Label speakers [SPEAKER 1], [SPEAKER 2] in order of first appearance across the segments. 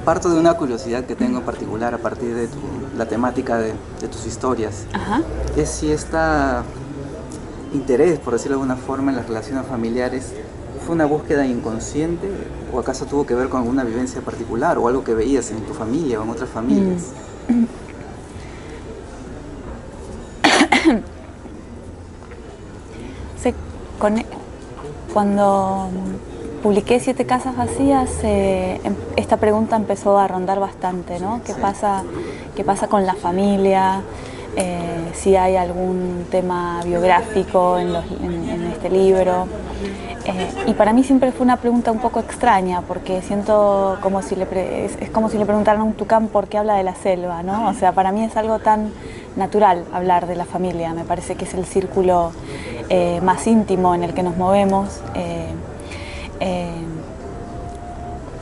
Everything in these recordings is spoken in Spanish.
[SPEAKER 1] Parto de una curiosidad que tengo en particular a partir de la temática de tus historias.
[SPEAKER 2] Ajá.
[SPEAKER 1] Es si este interés, por decirlo de alguna forma, en las relaciones familiares fue una búsqueda inconsciente o acaso tuvo que ver con alguna vivencia particular o algo que veías en tu familia o en otras familias.
[SPEAKER 2] Se- Cuando publiqué Siete casas vacías, esta pregunta empezó a rondar bastante, ¿no?
[SPEAKER 1] Sí.
[SPEAKER 2] ¿Qué pasa con la familia? Si hay algún tema biográfico en este libro. Y para mí siempre fue una pregunta un poco extraña, porque siento como si es como si le preguntaran a un tucán por qué habla de la selva, ¿no? O sea, para mí es algo tan natural hablar de la familia. Me parece que es el círculo más íntimo en el que nos movemos.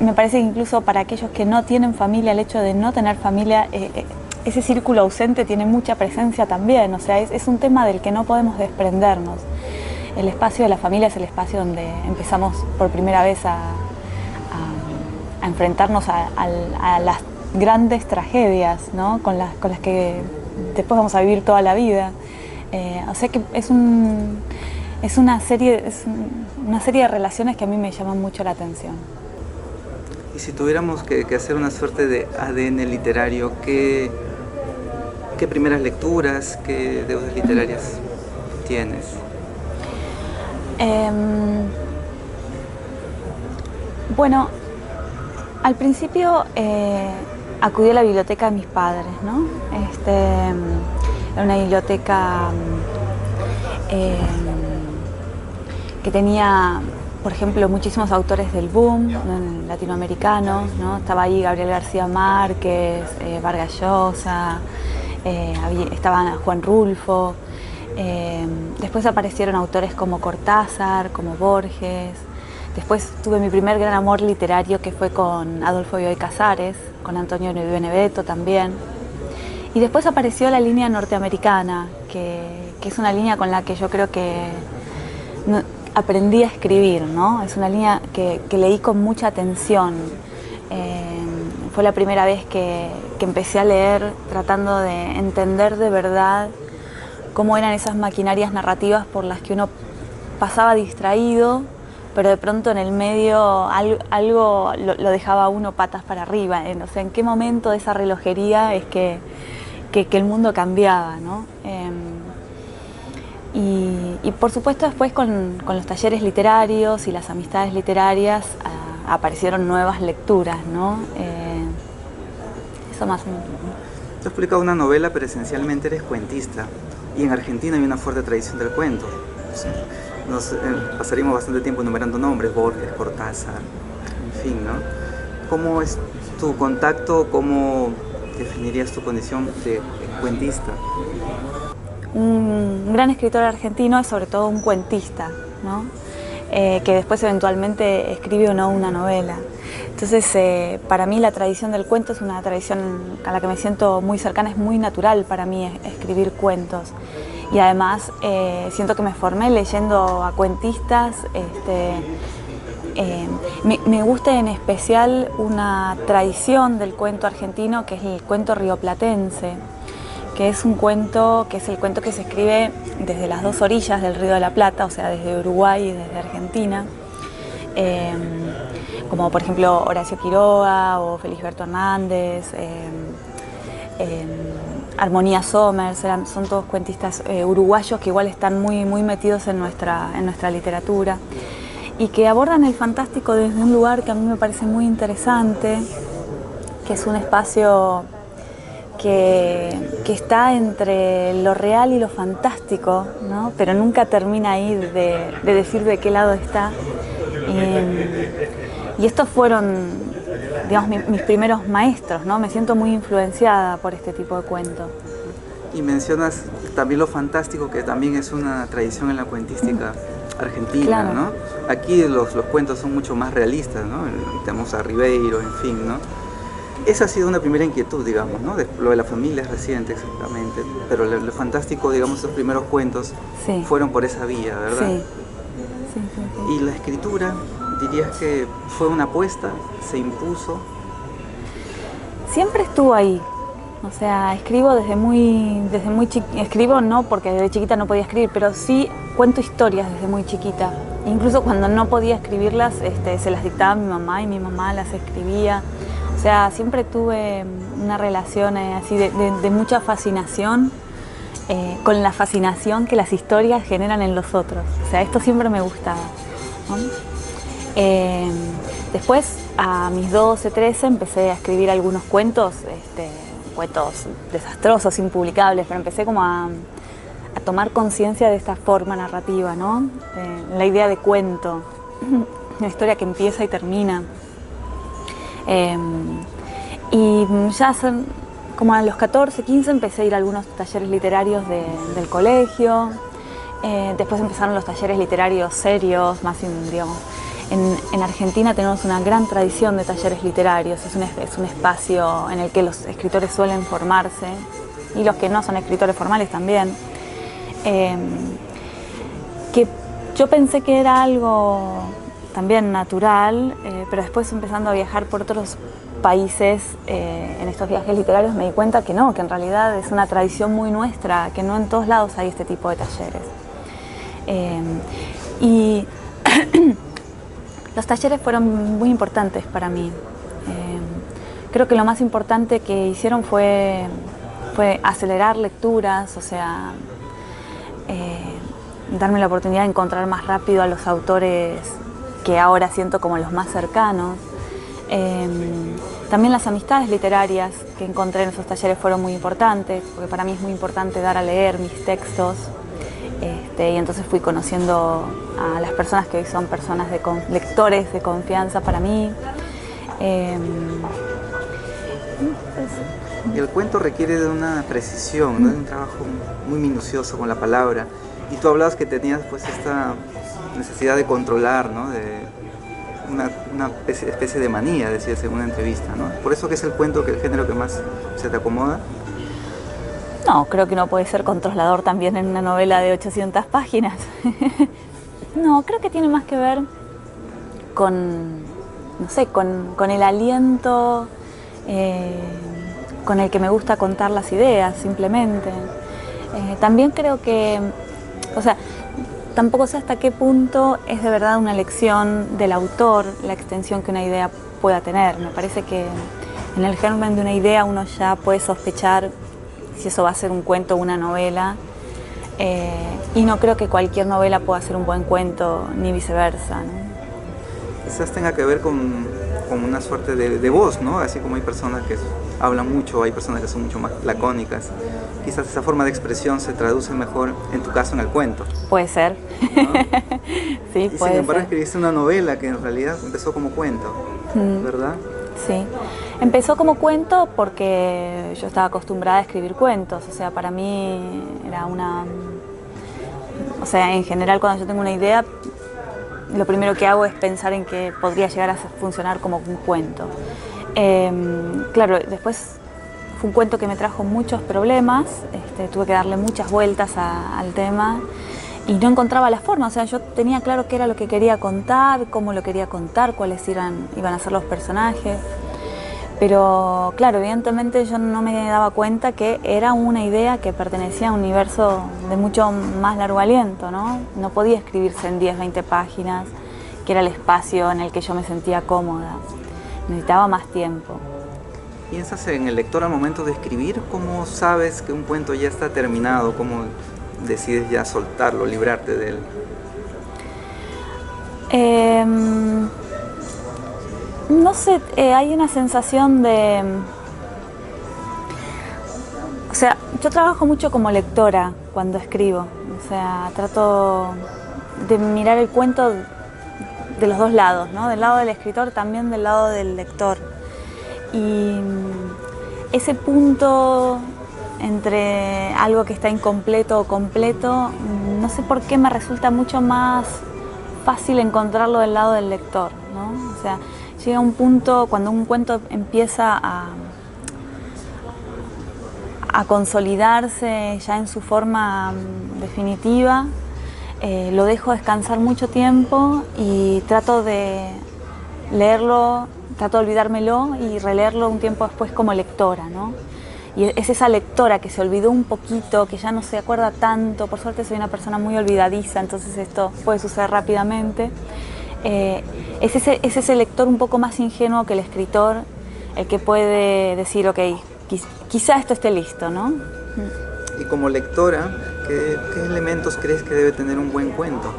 [SPEAKER 2] Me parece que incluso para aquellos que no tienen familia, el hecho de no tener familia, ese círculo ausente tiene mucha presencia también. O sea, es un tema del que no podemos desprendernos. El espacio de la familia es el espacio donde empezamos por primera vez a enfrentarnos a las grandes tragedias, ¿no? con las que después vamos a vivir toda la vida. O sea que es una serie de relaciones que a mí me llaman mucho la atención.
[SPEAKER 1] Y si tuviéramos que hacer una suerte de ADN literario, ¿qué primeras lecturas, qué deudas literarias tienes?
[SPEAKER 2] Bueno, al principio acudí a la biblioteca de mis padres, ¿no? Era una biblioteca que tenía, por ejemplo, muchísimos autores del boom latinoamericano, ¿no? Estaba ahí Gabriel García Márquez, Vargas Llosa, estaba Juan Rulfo. Después aparecieron autores como Cortázar, como Borges. Después tuve mi primer gran amor literario, que fue con Adolfo Bioy Casares, con Antonio Benedetto también. Y después apareció la línea norteamericana, que es una línea con la que yo creo que aprendí a escribir, ¿no? Es una línea que leí con mucha atención. Fue la primera vez que empecé a leer tratando de entender de verdad cómo eran esas maquinarias narrativas por las que uno pasaba distraído, pero de pronto en el medio algo lo dejaba a uno patas para arriba. O sea, en qué momento de esa relojería es que el mundo cambiaba, ¿no? Y por supuesto después con los talleres literarios y las amistades literarias aparecieron nuevas lecturas, ¿no? Eso más o menos.
[SPEAKER 1] Tú has publicado una novela, pero esencialmente eres cuentista. Y en Argentina hay una fuerte tradición del cuento. Sí. Pasaríamos bastante tiempo enumerando nombres, Borges, Cortázar, en fin, ¿no? ¿Cómo es tu contacto? ¿Cómo definirías tu condición de cuentista?
[SPEAKER 2] Un gran escritor argentino es sobre todo un cuentista, ¿no? Que después eventualmente escribe o no una novela. Entonces, para mí la tradición del cuento es una tradición a la que me siento muy cercana, es muy natural para mí escribir cuentos. Y además siento que me formé leyendo a cuentistas. Me gusta en especial una tradición del cuento argentino, que es el cuento rioplatense, que es un cuento, que es el cuento que se escribe desde las dos orillas del Río de la Plata, o sea, desde Uruguay y desde Argentina. Como por ejemplo Horacio Quiroga o Felisberto Hernández, Armonía Somers, son todos cuentistas uruguayos que igual están muy metidos en nuestra literatura y que abordan el fantástico desde un lugar que a mí me parece muy interesante, que es un espacio que está entre lo real y lo fantástico, ¿no? Pero nunca termina ahí de decir de qué lado está. Y estos fueron, digamos, mis primeros maestros, ¿no? Me siento muy influenciada por este tipo de cuentos.
[SPEAKER 1] Y mencionas también lo fantástico, que también es una tradición en la cuentística argentina,
[SPEAKER 2] claro,
[SPEAKER 1] ¿no? Aquí los cuentos son mucho más realistas, ¿no? Tenemos a Ribeiro, en fin, ¿no? Esa ha sido una primera inquietud, digamos, ¿no? Lo de la familia es reciente, exactamente, pero lo fantástico, digamos, esos primeros cuentos
[SPEAKER 2] sí,
[SPEAKER 1] fueron por esa vía, ¿verdad?
[SPEAKER 2] Sí.
[SPEAKER 1] Y la escritura, ¿dirías que fue una apuesta? ¿Se impuso?
[SPEAKER 2] Siempre estuvo ahí. O sea, escribo desde muy chiquita. Escribo no porque desde chiquita no podía escribir, pero sí cuento historias desde muy chiquita. Incluso cuando no podía escribirlas, se las dictaba a mi mamá y mi mamá las escribía. O sea, siempre tuve una relación así de mucha fascinación con la fascinación que las historias generan en los otros. O sea, esto siempre me gustaba, ¿no? Después, a mis 12, 13, empecé a escribir algunos cuentos, cuentos desastrosos, impublicables, pero empecé como a tomar conciencia de esta forma narrativa, ¿no? La idea de cuento, una historia que empieza y termina. Y ya como a los 14, 15 empecé a ir a algunos talleres literarios del colegio. Después empezaron los talleres literarios serios, más, digamos. En Argentina tenemos una gran tradición de talleres literarios, es un espacio en el que los escritores suelen formarse y los que no son escritores formales también. Que yo pensé que era algo también natural, pero después empezando a viajar por otros países en estos viajes literarios me di cuenta que no, que en realidad es una tradición muy nuestra, que no en todos lados hay este tipo de talleres. Y los talleres fueron muy importantes para mí. Creo que lo más importante que hicieron fue acelerar lecturas, o sea, darme la oportunidad de encontrar más rápido a los autores que ahora siento como los más cercanos. También las amistades literarias que encontré en esos talleres fueron muy importantes, porque para mí es muy importante dar a leer mis textos. Y entonces fui conociendo a las personas que hoy son lectores de confianza para mí.
[SPEAKER 1] Y el cuento requiere de una precisión, ¿no? De un trabajo muy minucioso con la palabra. Y tú hablabas que tenías pues esta necesidad de controlar, ¿no? De una especie de manía, decías en una entrevista, ¿no? ¿Por eso que es el cuento el género que más se te acomoda?
[SPEAKER 2] No, creo que uno puede ser controlador también en una novela de 800 páginas. No, creo que tiene más que ver con, no sé, con el aliento con el que me gusta contar las ideas, simplemente. También creo que, o sea, tampoco sé hasta qué punto es de verdad una elección del autor la extensión que una idea pueda tener. Me parece que en el germen de una idea uno ya puede sospechar si eso va a ser un cuento o una novela, y no creo que cualquier novela pueda ser un buen cuento, ni viceversa, ¿no?
[SPEAKER 1] Quizás tenga que ver con una suerte de voz, ¿no? Así como hay personas que hablan mucho, hay personas que son mucho más lacónicas. Quizás esa forma de expresión se traduce mejor, en tu caso, en el cuento.
[SPEAKER 2] Puede ser.
[SPEAKER 1] ¿No?
[SPEAKER 2] Sí,
[SPEAKER 1] y
[SPEAKER 2] puede
[SPEAKER 1] sin embargo
[SPEAKER 2] ser.
[SPEAKER 1] escribiste una novela que en realidad empezó como cuento, ¿verdad?
[SPEAKER 2] Sí, empezó como cuento porque yo estaba acostumbrada a escribir cuentos, o sea, para mí era o sea, en general cuando yo tengo una idea, lo primero que hago es pensar en que podría llegar a funcionar como un cuento. Claro, después fue un cuento que me trajo muchos problemas, tuve que darle muchas vueltas al tema y no encontraba la forma, o sea, yo tenía claro qué era lo que quería contar, cómo lo quería contar, cuáles iban a ser los personajes, pero claro, evidentemente yo no me daba cuenta que era una idea que pertenecía a un universo de mucho más largo aliento, ¿no? No podía escribirse en 10, 20 páginas, que era el espacio en el que yo me sentía cómoda, necesitaba más tiempo.
[SPEAKER 1] ¿Piensas en el lector al momento de escribir? ¿Cómo sabes que un cuento ya está terminado? ¿Cómo decides ya soltarlo, librarte de él?
[SPEAKER 2] No sé, hay una sensación de... O sea, yo trabajo mucho como lectora cuando escribo. O sea, trato de mirar el cuento de los dos lados, ¿no? Del lado del escritor, también del lado del lector. Y ese punto entre algo que está incompleto o completo, no sé por qué me resulta mucho más fácil encontrarlo del lado del lector, ¿no? O sea, llega un punto cuando un cuento empieza a consolidarse ya en su forma definitiva, lo dejo descansar mucho tiempo y trato de leerlo trato de olvidármelo y releerlo un tiempo después como lectora, ¿no? Y es esa lectora que se olvidó un poquito, que ya no se acuerda tanto. Por suerte soy una persona muy olvidadiza, entonces esto puede suceder rápidamente. Es ese lector un poco más ingenuo que el escritor, el que puede decir, ok, quizá esto esté listo, ¿no?
[SPEAKER 1] Y como lectora, ¿qué elementos crees que debe tener un buen cuento?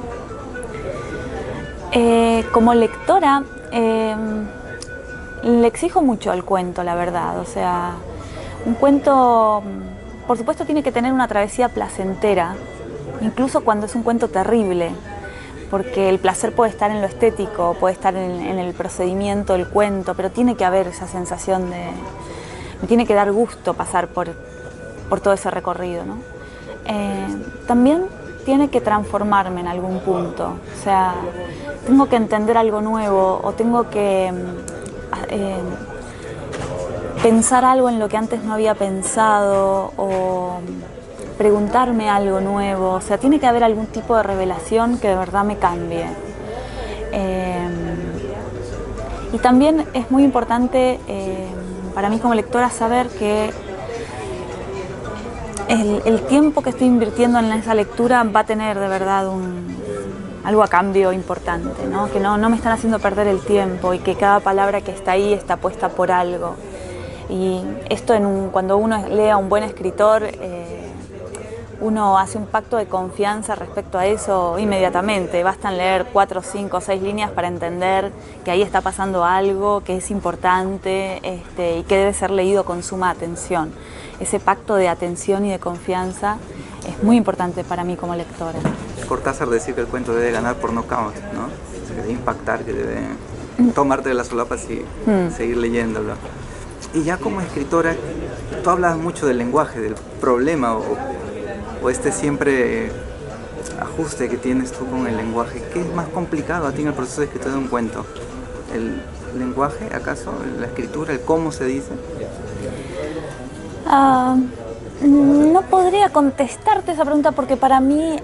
[SPEAKER 2] Como lectora, le exijo mucho al cuento, la verdad. O sea, un cuento, por supuesto, tiene que tener una travesía placentera, incluso cuando es un cuento terrible, porque el placer puede estar en lo estético, puede estar en el procedimiento del cuento, pero tiene que haber esa sensación de... Me tiene que dar gusto pasar por todo ese recorrido, ¿no? También tiene que transformarme en algún punto, o sea, tengo que entender algo nuevo o tengo que pensar algo en lo que antes no había pensado o preguntarme algo nuevo, o sea, tiene que haber algún tipo de revelación que de verdad me cambie. Y también es muy importante para mí como lectora saber que el tiempo que estoy invirtiendo en esa lectura va a tener de verdad algo a cambio importante, ¿no? Que no me están haciendo perder el tiempo y que cada palabra que está ahí está puesta por algo. Y esto cuando uno lee a un buen escritor, uno hace un pacto de confianza respecto a eso inmediatamente. Bastan leer 4, 5, 6 líneas para entender que ahí está pasando algo, que es importante y que debe ser leído con suma atención. Ese pacto de atención y de confianza es muy importante para mí como lectora.
[SPEAKER 1] Cortázar decía que el cuento debe ganar por nocaut, ¿no? O sea, que debe impactar, que debe tomarte de las solapas y seguir leyéndolo. Y ya como escritora, tú hablas mucho del lenguaje, del problema o este siempre ajuste que tienes tú con el lenguaje. ¿Qué es más complicado a ti en el proceso de escritura de un cuento? ¿El lenguaje, acaso? ¿La escritura? ¿El cómo se dice?
[SPEAKER 2] No podría contestarte esa pregunta porque para mí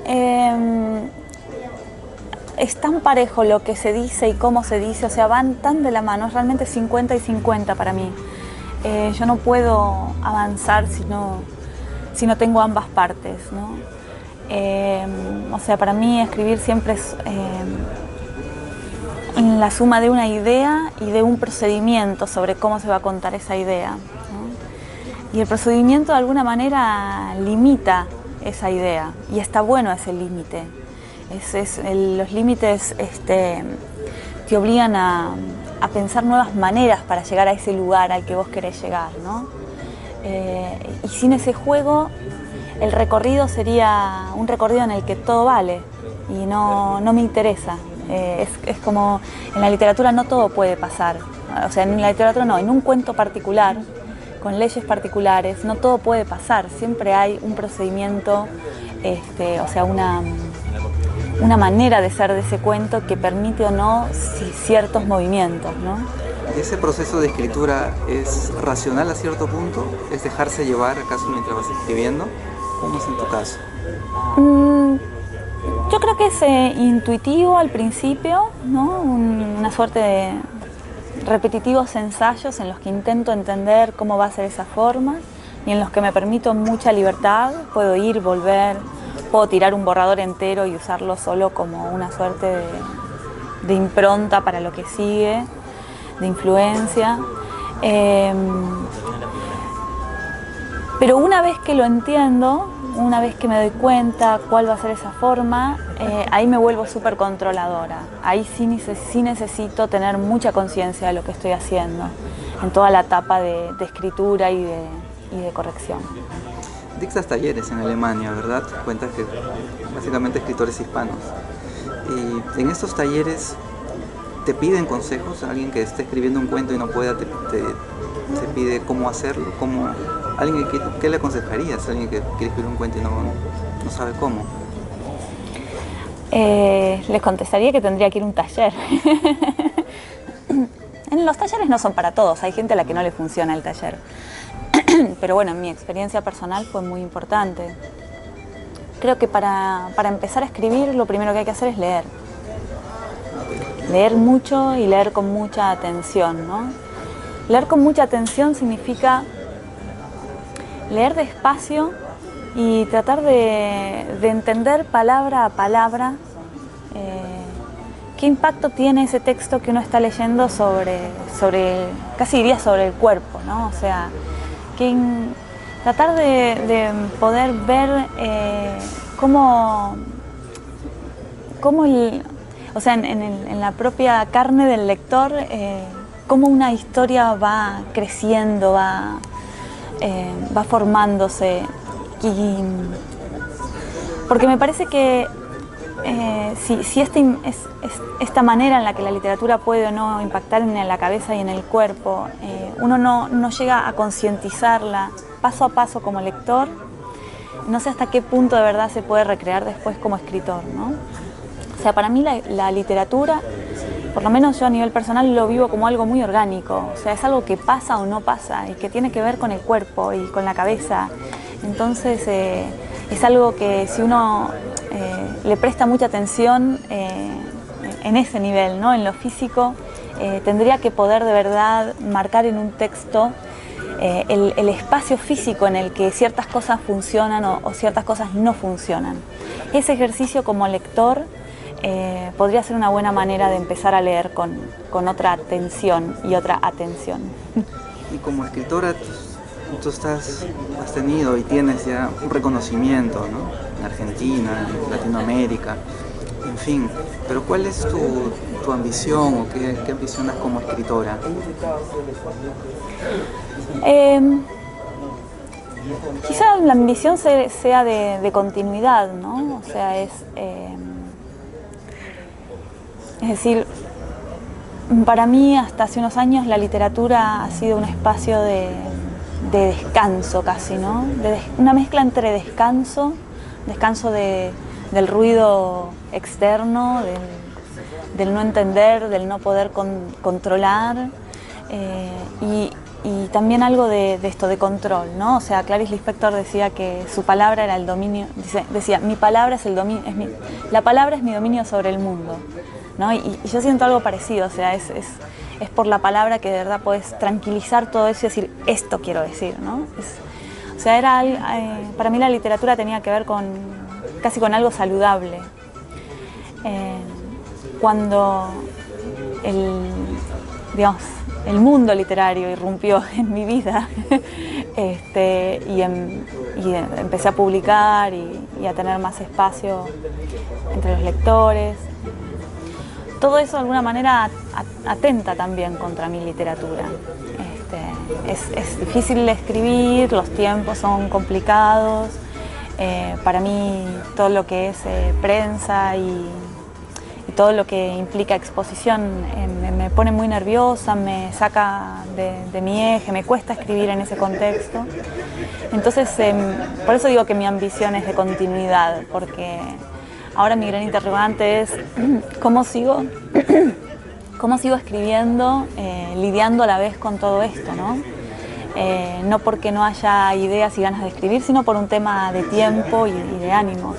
[SPEAKER 2] es tan parejo lo que se dice y cómo se dice, o sea, van tan de la mano, es realmente 50 y 50 para mí. Yo no puedo avanzar si no tengo ambas partes, ¿no? O sea, para mí escribir siempre es la suma de una idea y de un procedimiento sobre cómo se va a contar esa idea, ¿no? Y el procedimiento de alguna manera limita esa idea y está bueno ese límite. Los límites te obligan a pensar nuevas maneras para llegar a ese lugar al que vos querés llegar, ¿no? Y sin ese juego, el recorrido sería un recorrido en el que todo vale y no me interesa. Es como en la literatura no todo puede pasar, o sea, en la literatura no, en un cuento particular, con leyes particulares, no todo puede pasar, siempre hay un procedimiento, o sea, una manera de ser de ese cuento que permite o no ciertos movimientos, ¿no?
[SPEAKER 1] ¿Ese proceso de escritura es racional a cierto punto? ¿Es dejarse llevar acaso mientras vas escribiendo? ¿Cómo es en tu caso?
[SPEAKER 2] Yo creo que es intuitivo al principio, ¿no? Una suerte de repetitivos ensayos en los que intento entender cómo va a ser esa forma y en los que me permito mucha libertad, puedo ir, volver, puedo tirar un borrador entero y usarlo solo como una suerte de impronta para lo que sigue, de influencia. Pero una vez que lo entiendo, una vez que me doy cuenta cuál va a ser esa forma, ahí me vuelvo súper controladora. Ahí sí necesito tener mucha conciencia de lo que estoy haciendo en toda la etapa de escritura y de corrección.
[SPEAKER 1] Dictas talleres en Alemania, ¿verdad? Cuentas que básicamente escritores hispanos. Y en estos talleres te piden consejos. Alguien que esté escribiendo un cuento y no pueda, te pide cómo hacerlo. ¿Qué le aconsejarías a alguien que quiere escribir un cuento y no sabe cómo?
[SPEAKER 2] Les contestaría que tendría que ir a un taller. En los talleres no son para todos, hay gente a la que no le funciona el taller. Pero bueno, en mi experiencia personal fue muy importante. Creo que para empezar a escribir lo primero que hay que hacer es leer. leer mucho y leer con mucha atención, ¿no? Leer con mucha atención significa leer despacio y tratar de entender palabra a palabra qué impacto tiene ese texto que uno está leyendo casi diría sobre el cuerpo, ¿no? O sea, tratar de poder ver cómo o sea, en la propia carne del lector, cómo una historia va creciendo, va formándose. Porque me parece que si esta manera en la que la literatura puede o no impactar en la cabeza y en el cuerpo, uno no llega a concientizarla paso a paso como lector, no sé hasta qué punto de verdad se puede recrear después como escritor, ¿no? O sea, para mí la literatura, por lo menos yo a nivel personal lo vivo como algo muy orgánico, o sea, es algo que pasa o no pasa y que tiene que ver con el cuerpo y con la cabeza. Entonces es algo que si uno le presta mucha atención en ese nivel, ¿no? En lo físico, tendría que poder de verdad marcar en un texto el espacio físico en el que ciertas cosas funcionan o ciertas cosas no funcionan. Ese ejercicio como lector podría ser una buena manera de empezar a leer con otra atención y otra atención.
[SPEAKER 1] Y como escritora, tú has tenido y tienes ya un reconocimiento, ¿no? En Argentina, en Latinoamérica, en fin. Pero ¿cuál es tu ambición o qué ambicionas como escritora?
[SPEAKER 2] Quizá la ambición sea de continuidad, ¿no? O sea, es decir, para mí hasta hace unos años la literatura ha sido un espacio de descanso casi, ¿no? Una mezcla entre descanso del ruido externo, del no entender, del no poder controlar, y también algo de esto, de control, ¿no? O sea, Clarice Lispector decía que su palabra era el dominio, decía, mi palabra es el dominio, la palabra es mi dominio sobre el mundo, ¿no? Y yo siento algo parecido, o sea, es por la palabra que de verdad puedes tranquilizar todo eso y decir, esto quiero decir, ¿no? O sea, para mí la literatura tenía que ver casi con algo saludable. Cuando el mundo literario irrumpió en mi vida y empecé a publicar y a tener más espacio entre los lectores. Todo eso de alguna manera atenta también contra mi literatura. Es difícil escribir, los tiempos son complicados. Para mí todo lo que es prensa y todo lo que implica exposición me pone muy nerviosa, me saca de mi eje, me cuesta escribir en ese contexto. Entonces, por eso digo que mi ambición es de continuidad, porque ahora mi gran interrogante es cómo sigo escribiendo, lidiando a la vez con todo esto, ¿no? No porque no haya ideas y ganas de escribir, sino por un tema de tiempo y de ánimos.